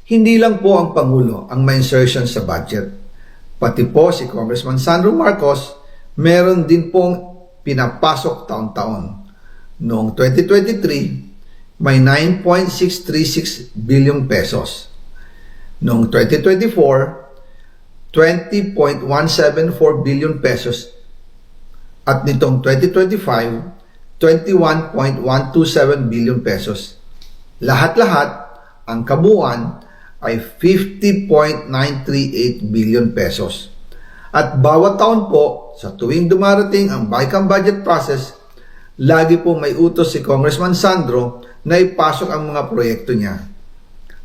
Hindi lang po ang Pangulo ang may insertion sa budget. Pati po si Congressman Sandro Marcos, meron din pong pinapasok taon-taon. Noong 2023, may 9.636 billion pesos. Noong 2024, 20.174 billion pesos. At nitong 2025, 21.127 billion pesos. Lahat-lahat, ang kabuuan ay 50.938 billion pesos. At bawat taon po, sa tuwing dumarating ang BICAM budget process, lagi po may utos si Congressman Sandro na ipasok ang mga proyekto niya.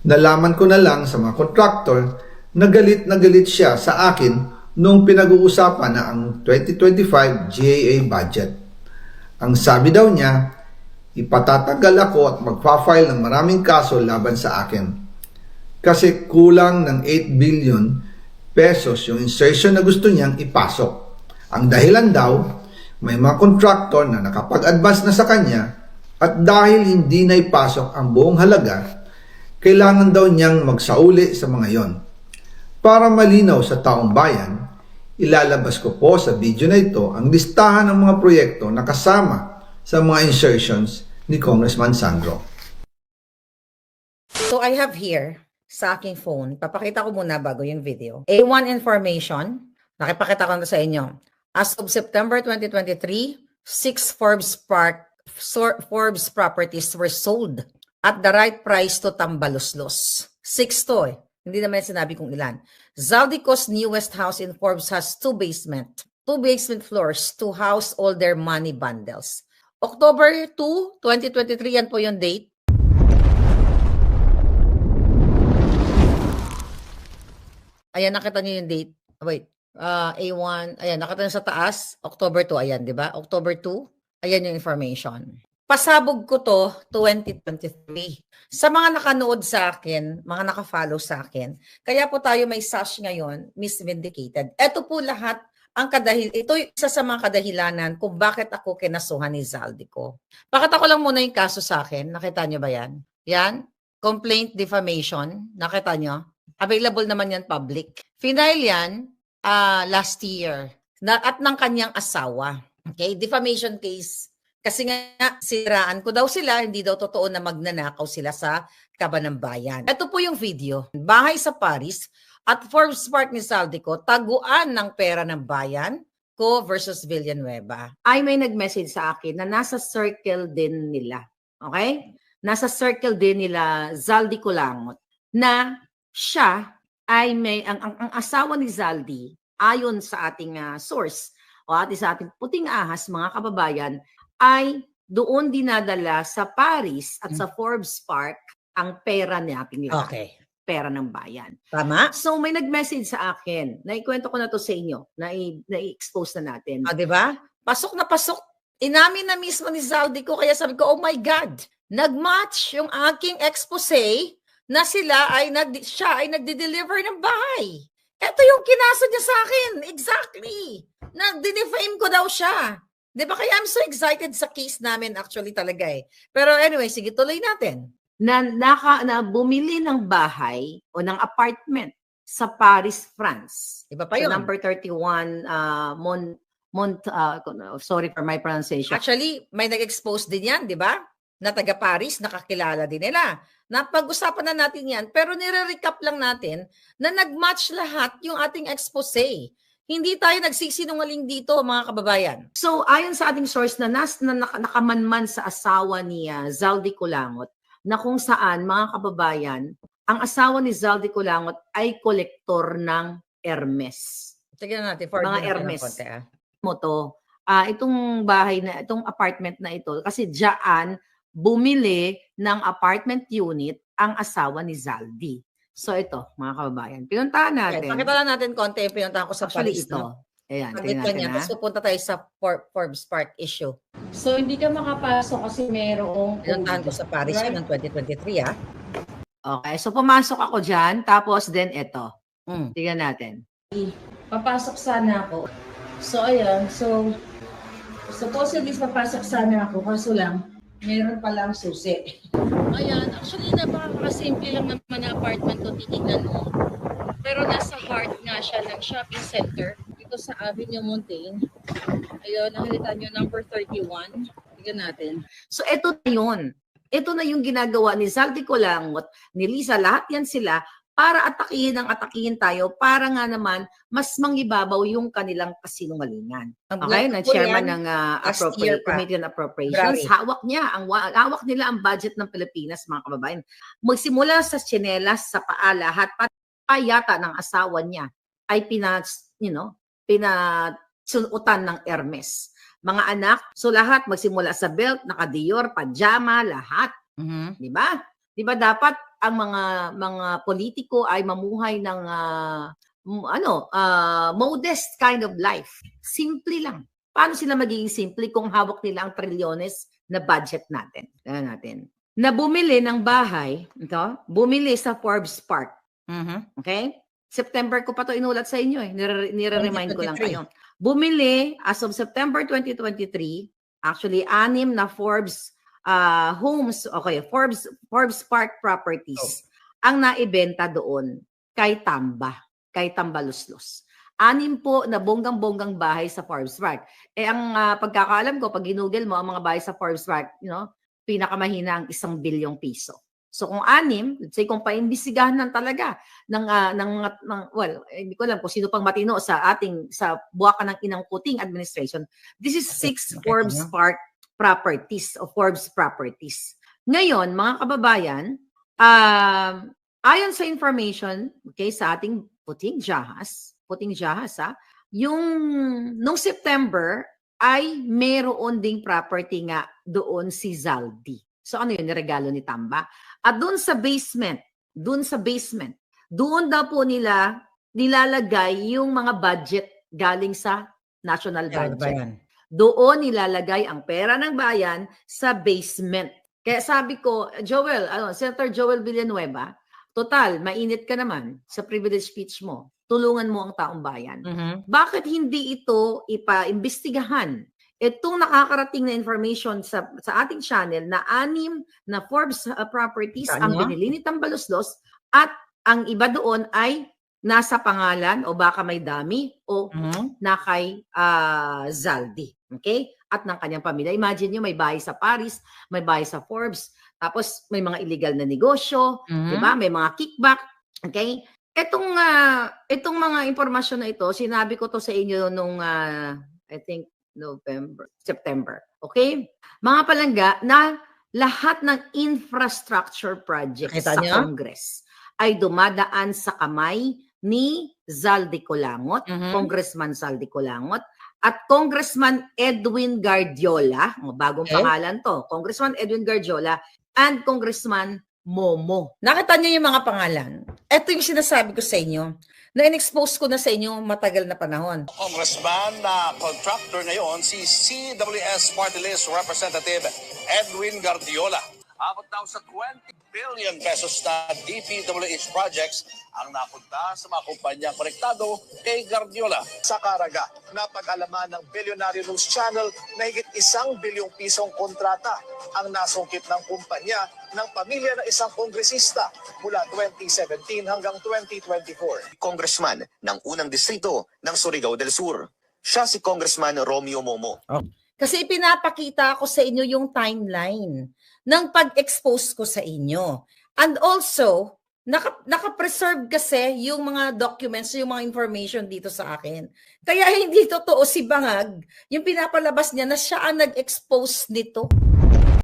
Nalaman ko na lang sa mga contractor na galit siya sa akin nung pinag-uusapan na ang 2025 GAA budget. Ang sabi daw niya, ipatatagal ako at magpa-file ng maraming kaso laban sa akin. Kasi kulang ng 8 billion pesos yung insertion na gusto niyang ipasok. Ang dahilan daw, may mga contractor na nakapag-advance na sa kanya at dahil hindi na ipasok ang buong halaga, kailangan daw niyang magsauli sa mga yon. Para malinaw sa taong bayan, ilalabas ko po sa video na ito ang listahan ng mga proyekto na kasama sa mga insertions ni Congressman Sandro. So I have here sa aking phone, papakita ko muna bago yung video. A1 information, nakipakita ko na sa inyo. As of September 2023, 6 Forbes properties were sold at the right price to Tambaluslos. 6 to eh. Hindi naman sinabi kung ilan. Zaldico's newest house in Forbes has 2 basement floors to house all their money bundles. October 2, 2023, yan po yung date. Ayan, nakita niyo yung date. Wait, A1, ayan, nakita niyo sa taas, October 2, ayan, di ba? October 2, ayan yung information. Pasabog ko to 2023. Sa mga nakanood sa akin, mga nakafollow sa akin, kaya po tayo may sash ngayon, Miss Vindicated. Ito po lahat ang ito isa sa mga kadahilanan kung bakit ako kinasuhan ni Zaldico. Pakita ko lang muna yung kaso sa akin. Nakita niyo ba yan? Yan, complaint defamation. Nakita niyo? Available naman yan public. Final yan last year at ng kanyang asawa. Okay, defamation case. Kasi nga siraan ko daw sila, hindi daw totoo na magnanakaw sila sa Kaban ng Bayan. Ito po yung video. Bahay sa Paris at Forbes Park ni Zaldico, taguan ng pera ng bayan ko versus Villanueva. Ay may nag-message sa akin na nasa circle din nila. Okay? Nasa circle din nila Zaldico Langot na siya ay may ang asawa ni Zaldi ayon sa ating source o sa ating puting ahas mga kababayan ay doon dinadala sa Paris at sa Forbes Park ang pera nating lahat. Okay. Pera ng bayan. Tama? So may nag-message sa akin, naikwento ko na to sa inyo, na-expose na natin. Di ba? Pasok na pasok. Inamin na mismo ni Zaldico kaya sabi ko, oh my God, nag-match yung aking expose na siya ay nagde-deliver ng bahay. Ito yung kinasa niya sa akin. Exactly. Nag-defame ko daw siya. Di ba? Kaya I'm so excited sa case namin actually talaga eh. Pero anyway, sige, tuloy natin. Na bumili ng bahay o ng apartment sa Paris, France. Iba pa yun. Number 31, sorry for my pronunciation. Actually, may nag-expose din yan, di ba? Na taga Paris, nakakilala din nila. Napag-usapan na natin yan, pero nire-recap lang natin na nag-match lahat yung ating expose. Hindi tayo nagsisinungaling dito, mga kababayan. So, ayon sa ating source na nakamanman sa asawa ni Zaldico Langot, na kung saan, mga kababayan, ang asawa ni Zaldico Langot ay kolektor ng Hermes. Tignan natin, for mga Hermes. Itong bahay na, itong apartment na ito, kasi diyan bumili ng apartment unit ang asawa ni Zaldi. So ito, mga kababayan, pinuntahan natin. Pakita lang natin konti, pinuntahan ko sa Paris. Ito. No? Ayan, tingnan natin. Tapos pupunta tayo sa Forbes Park issue. So, hindi ka makapasok kasi merong... Pinuntahan ko sa Paris right? Ng 2023, Okay, so pumasok ako dyan, tapos then ito. Tingnan natin. Papasok sana ako. So, ayan. So supposedly papasok sana ako. Kaso lang, meron palang susi. Ayan, actually napaka-simple lang naman na apartment ko titignan mo. Pero nasa heart nga siya ng shopping center dito sa Avenue Mountain. Ayun, nakikita nyo number 31. Tignan natin. So ito na yun. Ito na yung ginagawa ni Zaldi Colangot, ni Lisa, lahat yan sila para atakihin tayo para nga naman mas mangibabaw yung kanilang kasinungalingan. Okay? Na chairman ng Committee on Appropriations, hawak nila ang budget ng Pilipinas, mga kababayan. Magsimula sa tsinelas, sa paa, lahat, pati yata ng asawa niya ay pinasunutan ng Hermes. Mga anak, so lahat magsimula sa belt, naka-Dior, pajama, lahat. Di ba? Di ba dapat ang mga politiko ay mamuhay ng modest kind of life. Simple lang. Paano sila magiging simple kung hawak nila ang trilyones na budget natin? Na bumili ng bahay, bumili sa Forbes Park. Okay? September ko pa to inulat sa inyo eh. Nire-remind ko lang kayo. Bumili as of September 2023, actually 6 na Forbes homes, Forbes Park properties ang naibenta doon kay Tambaluslos. 6 po na bonggang-bonggang bahay sa Forbes Park. Ang pagkakaalam ko, pag ginugel mo ang mga bahay sa Forbes Park, pinakamahina ang 1 bilyong piso. So kung 6, let's say kung paimbisigahan ng talaga hindi ko alam kung sino pang matino sa buwakan ng inang puting administration. This is 6 Forbes Park properties o Forbes properties. Ngayon, mga kababayan, ayon sa information, sa ating puting jahas, yung nung September ay meron ding property nga doon si Zaldi. So ano yun, niregalo ni Tamba? At doon sa basement, doon daw po nila nilalagay yung mga budget galing sa national budget. Doon nilalagay ang pera ng bayan sa basement. Kaya sabi ko, Senator Joel Villanueva, total, mainit ka naman sa privilege speech mo. Tulungan mo ang taong bayan. Bakit hindi ito ipaimbestigahan? Itong nakakarating na information sa ating channel na 6 na Forbes properties ang binili ni Tambaluslos at ang iba doon ay nasa pangalan o baka may dami o na kay Zaldi. Okay? At ng kanyang pamilya. Imagine nyo, may bahay sa Paris, may bahay sa Forbes, tapos may mga illegal na negosyo, di ba? May mga kickback. Okay? Itong mga impormasyon na ito, sinabi ko to sa inyo nung I think September. Okay? Mga palangga na lahat ng infrastructure projects sa Congress ay dumadaan sa kamay ni Zaldi Colangot, Congressman Zaldi Colangot, at Congressman Edwin Guardiola, bagong pangalan to, Congressman Edwin Guardiola, and Congressman Momo. Nakita niyo yung mga pangalan? Ito yung sinasabi ko sa inyo na in-expose ko na sa inyo matagal na panahon. Congressman na contractor ngayon, si CWS Party List Representative Edwin Guardiola. Abot daw sa 20 billion pesos na DPWH projects ang napunta sa mga kumpanyang konektado kay Guardiola. Sa Caraga, napag-alaman ng Billionaire News Channel na higit 1 bilyong pisong kontrata ang nasungkit ng kumpanya ng pamilya ng isang kongresista mula 2017 hanggang 2024. Congressman ng unang distrito ng Surigao del Sur. Siya si Congressman Romeo Momo. Kasi pinapakita ko sa inyo yung timeline ng pag-expose ko sa inyo. And also, naka-preserve kasi yung mga documents, yung mga information dito sa akin. Kaya hindi totoo si Bangag, yung pinapalabas niya na siya ang nag-expose nito.